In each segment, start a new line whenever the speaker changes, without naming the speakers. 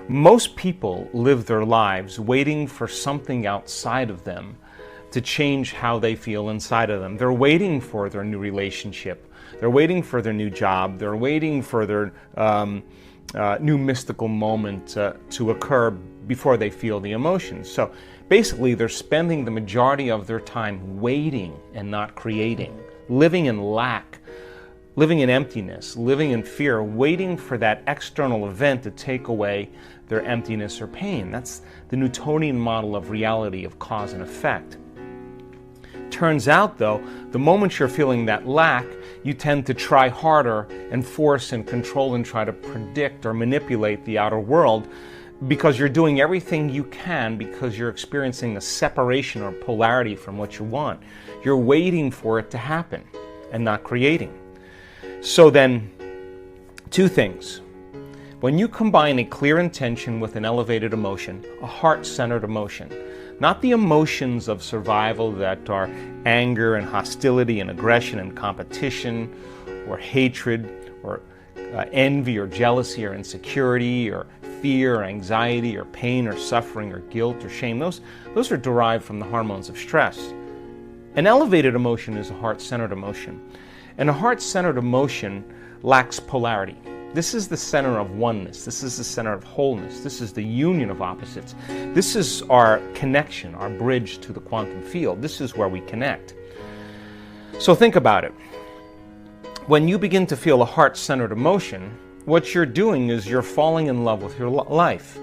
Most people live their lives waiting for something outside of them to change how they feel inside of them. They're waiting for their new relationship. They're waiting for their new job. They're waiting for their new mystical moment to occur before they feel the emotions. So basically, they're spending the majority of their time waiting and not creating, living in lack, living in emptiness, living in fear, waiting for that external event to take away their emptiness or pain. That's the Newtonian model of reality, of cause and effect. Turns out, though, the moment you're feeling that lack, you tend to try harder and force and control and try to predict or manipulate the outer world because you're doing everything you can because you're experiencing a separation or polarity from what you want. You're waiting for it to happen and not creating. So then, two things. When you combine a clear intention with an elevated emotion, a heart-centered emotion, not the emotions of survival that are anger and hostility and aggression and competition or hatred or envy or jealousy or insecurity or fear or anxiety or pain or suffering or guilt or shame. Those are derived from the hormones of stress. An elevated emotion is a heart-centered emotion. And a heart-centered emotion lacks polarity. This is the center of oneness. This is the center of wholeness. This is the union of opposites. This is our connection, our bridge to the quantum field. This is where we connect. So think about it. When you begin to feel a heart-centered emotion, what you're doing is you're falling in love with your life.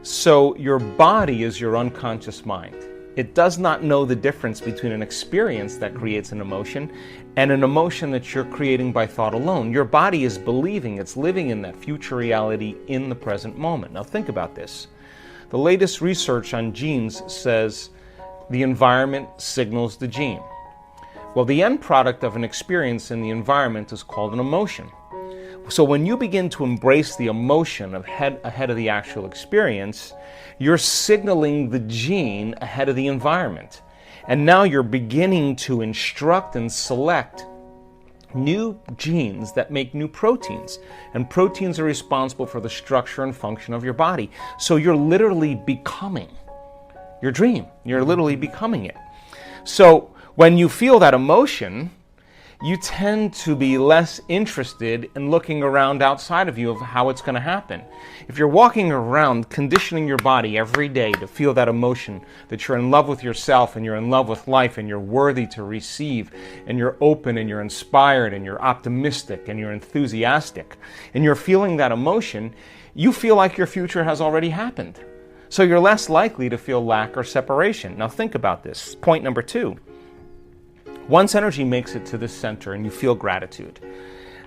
So your body is your unconscious mind. It does not know the difference between an experience that creates an emotion and an emotion that you're creating by thought alone. Your body is believing it's living in that future reality in the present moment. Now think about this. The latest research on genes says the environment signals the gene. Well, the end product of an experience in the environment is called an emotion. So when you begin to embrace the emotion ahead of the actual experience, you're signaling the gene ahead of the environment. And now you're beginning to instruct and select new genes that make new proteins. And proteins are responsible for the structure and function of your body. So you're literally becoming your dream. You're literally becoming it. So when you feel that emotion, you tend to be less interested in looking around outside of you of how it's going to happen. If you're walking around conditioning your body every day to feel that emotion, that you're in love with yourself and you're in love with life and you're worthy to receive and you're open and you're inspired and you're optimistic and you're enthusiastic and you're feeling that emotion, you feel like your future has already happened. So you're less likely to feel lack or separation. Now think about this. Point number 2. Once energy makes it to the center and you feel gratitude,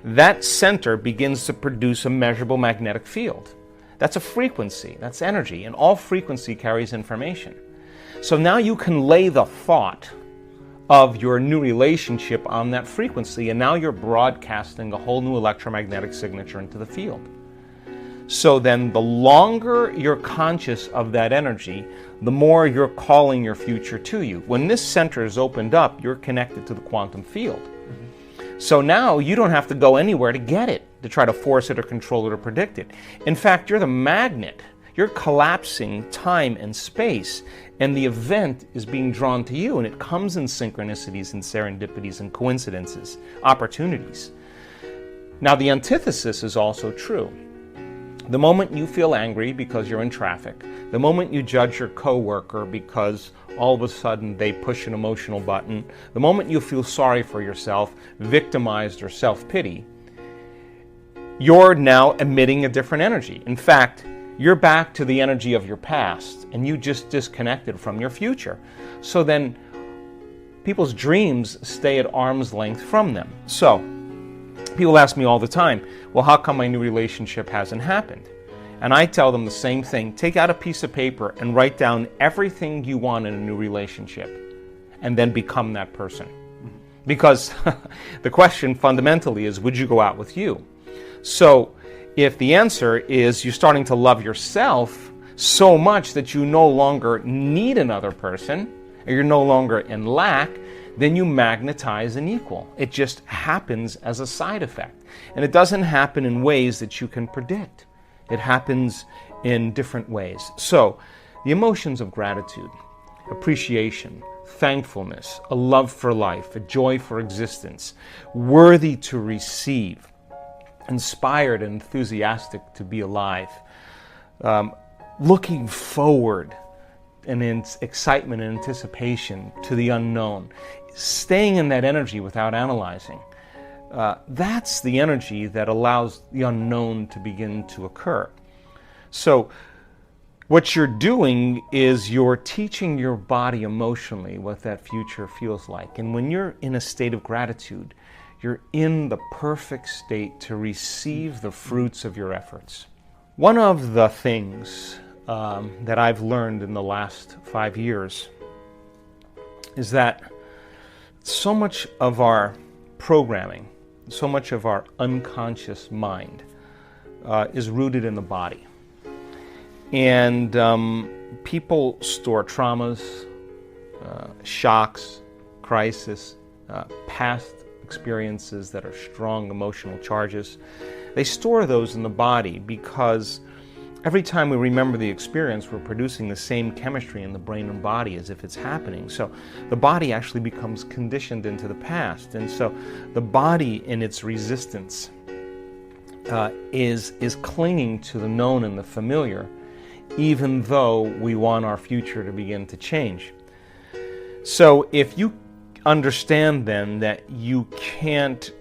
that center begins to produce a measurable magnetic field. That's a frequency, that's energy, and all frequency carries information. So now you can lay the thought of your new relationship on that frequency, and now you're broadcasting a whole new electromagnetic signature into the field. So then the longer you're conscious of that energy, the more you're calling your future to you. When this center is opened up, you're connected to the quantum field. Mm-hmm. So now you don't have to go anywhere to get it, to try to force it or control it or predict it. In fact, you're the magnet. You're collapsing time and space, and the event is being drawn to you, and it comes in synchronicities and serendipities and coincidences, opportunities. Now, the antithesis is also true. The moment you feel angry because you're in traffic, the moment you judge your coworker because all of a sudden they push an emotional button, the moment you feel sorry for yourself, victimized or self-pity, you're now emitting a different energy. In fact, you're back to the energy of your past and you just disconnected from your future. So then people's dreams stay at arm's length from them. So people ask me all the time, well, how come my new relationship hasn't happened? And I tell them the same thing. Take out a piece of paper and write down everything you want in a new relationship and then become that person. Because the question fundamentally is, would you go out with you? So if the answer is you're starting to love yourself so much that you no longer need another person, or you're no longer in lack, then you magnetize an equal. It just happens as a side effect. And it doesn't happen in ways that you can predict. It happens in different ways. So, the emotions of gratitude, appreciation, thankfulness, a love for life, a joy for existence, worthy to receive, inspired and enthusiastic to be alive, looking forward and in excitement and anticipation to the unknown, staying in that energy without analyzing. That's the energy that allows the unknown to begin to occur. So what you're doing is you're teaching your body emotionally what that future feels like. And when you're in a state of gratitude, you're in the perfect state to receive the fruits of your efforts. One of the things that I've learned in the last 5 years is that so much of our programming, so much of our unconscious mind is rooted in the body. And people store traumas, shocks, crisis, past experiences that are strong emotional charges. They store those in the body because every time we remember the experience, we're producing the same chemistry in the brain and body as if it's happening. So the body actually becomes conditioned into the past. And so the body in its resistance is clinging to the known and the familiar, even though we want our future to begin to change. So if you understand then that you can't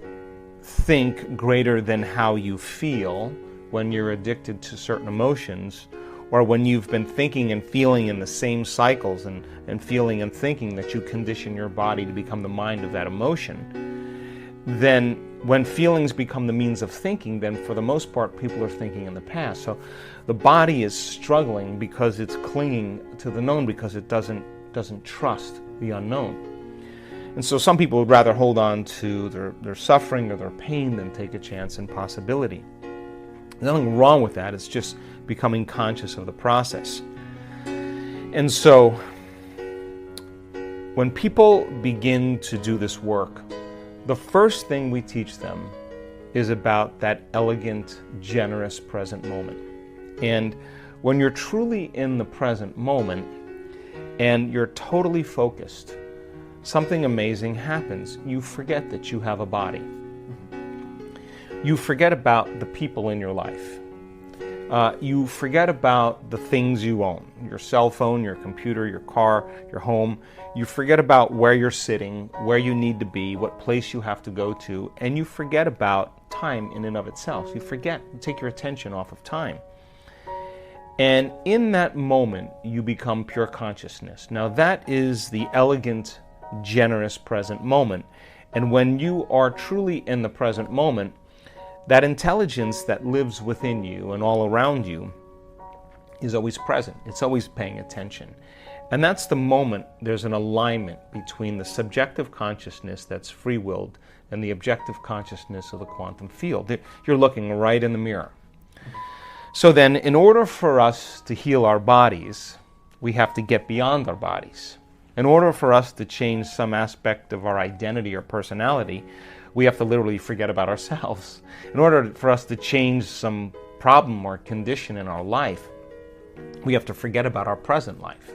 think greater than how you feel when you're addicted to certain emotions, or when you've been thinking and feeling in the same cycles and feeling and thinking that you condition your body to become the mind of that emotion, then when feelings become the means of thinking, then for the most part people are thinking in the past. So the body is struggling because it's clinging to the known, because it doesn't trust the unknown. And so some people would rather hold on to their suffering or their pain than take a chance in possibility. There's nothing wrong with that. It's just becoming conscious of the process. And so when people begin to do this work, the first thing we teach them is about that elegant, generous present moment. And when you're truly in the present moment and you're totally focused, something amazing happens. You forget that you have a body. You forget about the people in your life. You forget about the things you own, your cell phone, your computer, your car, your home. You forget about where you're sitting, where you need to be, what place you have to go to, and you forget about time in and of itself. You take your attention off of time. And in that moment, you become pure consciousness. Now that is the elegant, generous present moment. And when you are truly in the present moment, that intelligence that lives within you and all around you is always present. It's always paying attention. And that's the moment there's an alignment between the subjective consciousness that's free-willed and the objective consciousness of the quantum field. You're looking right in the mirror. So then, in order for us to heal our bodies, we have to get beyond our bodies. In order for us to change some aspect of our identity or personality, we have to literally forget about ourselves. In order for us to change some problem or condition in our life, we have to forget about our present life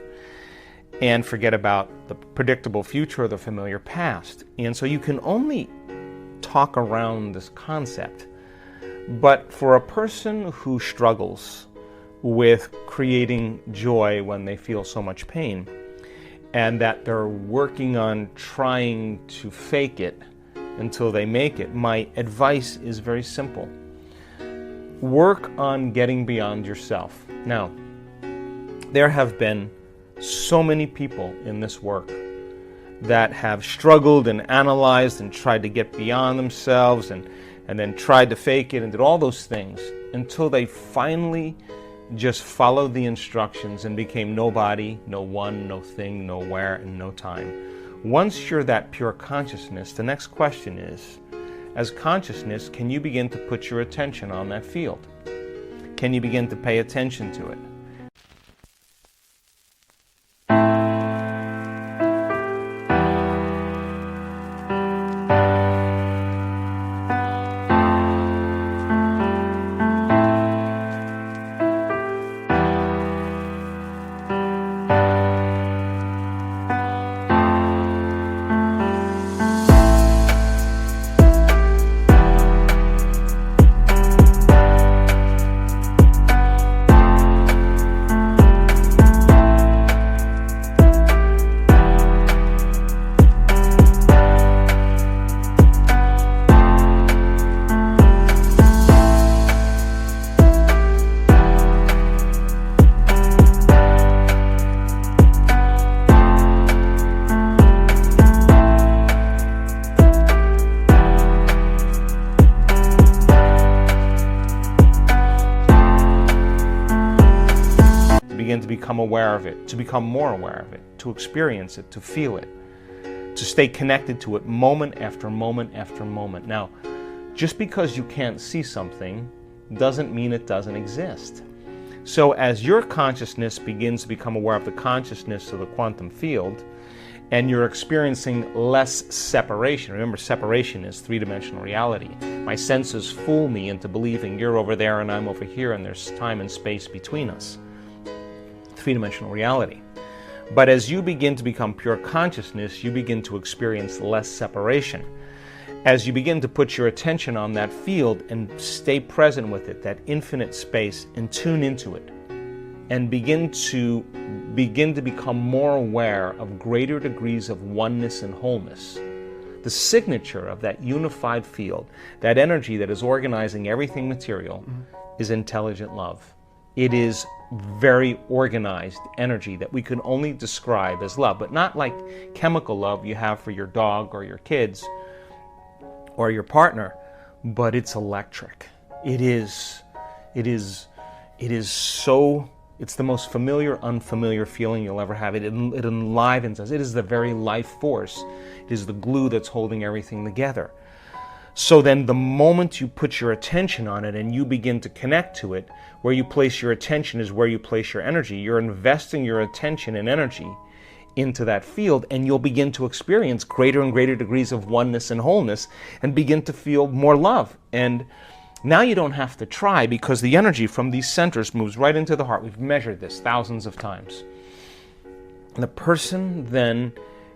and forget about the predictable future or the familiar past. And so you can only talk around this concept. But for a person who struggles with creating joy when they feel so much pain, and that they're working on trying to fake it until they make it, my advice is very simple. Work on getting beyond yourself. Now, there have been so many people in this work that have struggled and analyzed and tried to get beyond themselves and then tried to fake it and did all those things until they finally just followed the instructions and became nobody, no one, no thing, nowhere, and no time. Once you're that pure consciousness, the next question is, as consciousness, can you begin to put your attention on that field? Can you begin to pay attention to it? begin to become aware of it, to become more aware of it, to experience it, to feel it, to stay connected to it moment after moment after moment. Now, just because you can't see something doesn't mean it doesn't exist. So as your consciousness begins to become aware of the consciousness of the quantum field, and you're experiencing less separation. Remember, separation is three-dimensional reality. My senses fool me into believing you're over there and I'm over here and there's time and space between us. Three-dimensional reality. But as you begin to become pure consciousness, you begin to experience less separation. As you begin to put your attention on that field and stay present with it, that infinite space, and tune into it, and begin to become more aware of greater degrees of oneness and wholeness. The signature of that unified field, that energy that is organizing everything material, is intelligent love. It is very organized energy that we can only describe as love, but not like chemical love you have for your dog or your kids or your partner, but it's electric. It is so. It's the most familiar, unfamiliar feeling you'll ever have. It enlivens us. It is the very life force. It is the glue that's holding everything together. So then the moment you put your attention on it and you begin to connect to it, where you place your attention is where you place your energy. You're investing your attention and energy into that field, and you'll begin to experience greater and greater degrees of oneness and wholeness and begin to feel more love. And now you don't have to try, because the energy from these centers moves right into the heart. We've measured this thousands of times. And the person then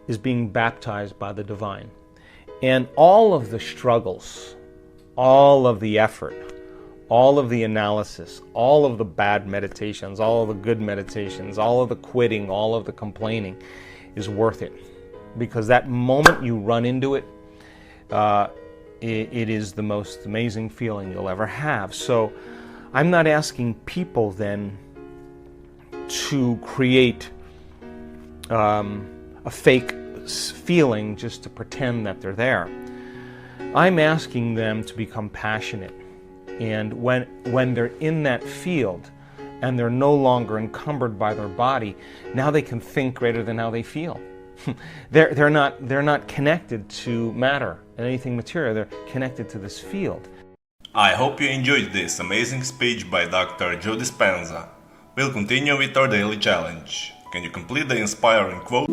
is being baptized by the divine. And all of the struggles, all of the effort, all of the analysis, all of the bad meditations, all of the good meditations, all of the quitting, all of the complaining is worth it. Because that moment you run into it, it is the most amazing feeling you'll ever have. So I'm not asking people then to create a fake feeling just to pretend that they're there. I'm asking them to become passionate. And when they're in that field and they're no longer encumbered by their body, now they can think greater than how they feel. They're not connected to matter and anything material. They're connected to this field.
I hope you enjoyed this amazing speech by Dr. Joe Dispenza. We'll continue with our daily challenge. Can you complete the inspiring quote?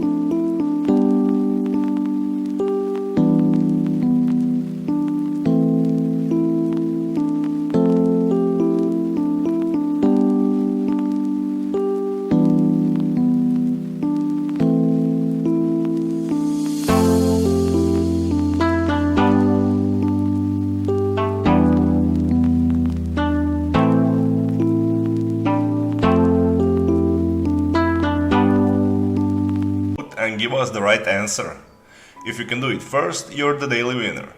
And give us the right answer. If you can do it first, you're the daily winner.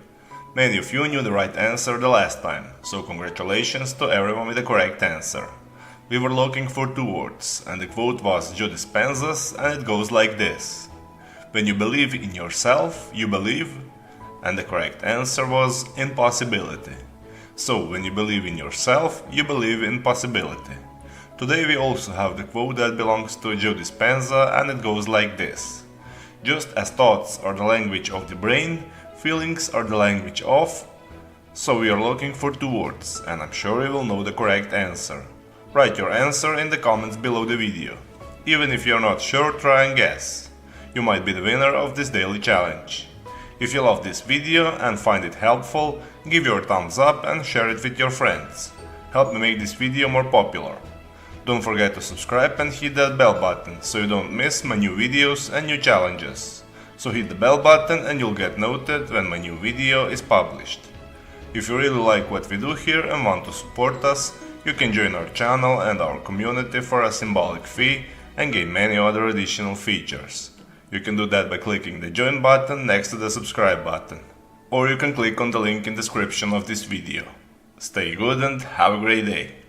Many of you knew the right answer the last time, so congratulations to everyone with the correct answer. We were looking for two words, and the quote was Joe Dispenza's, and it goes like this: when you believe in yourself, you believe, and the correct answer was impossibility. So when you believe in yourself, you believe in possibility. Today we also have the quote that belongs to Joe Dispenza, and it goes like this: just as thoughts are the language of the brain, feelings are the language of... So we are looking for two words, and I'm sure you will know the correct answer. Write your answer in the comments below the video. Even if you're not sure, try and guess. You might be the winner of this daily challenge. If you love this video and find it helpful, give your thumbs up and share it with your friends. Help me make this video more popular. Don't forget to subscribe and hit that bell button so you don't miss my new videos and new challenges. So hit the bell button and you'll get noted when my new video is published. If you really like what we do here and want to support us, you can join our channel and our community for a symbolic fee and gain many other additional features. You can do that by clicking the join button next to the subscribe button. Or you can click on the link in the description of this video. Stay good and have a great day.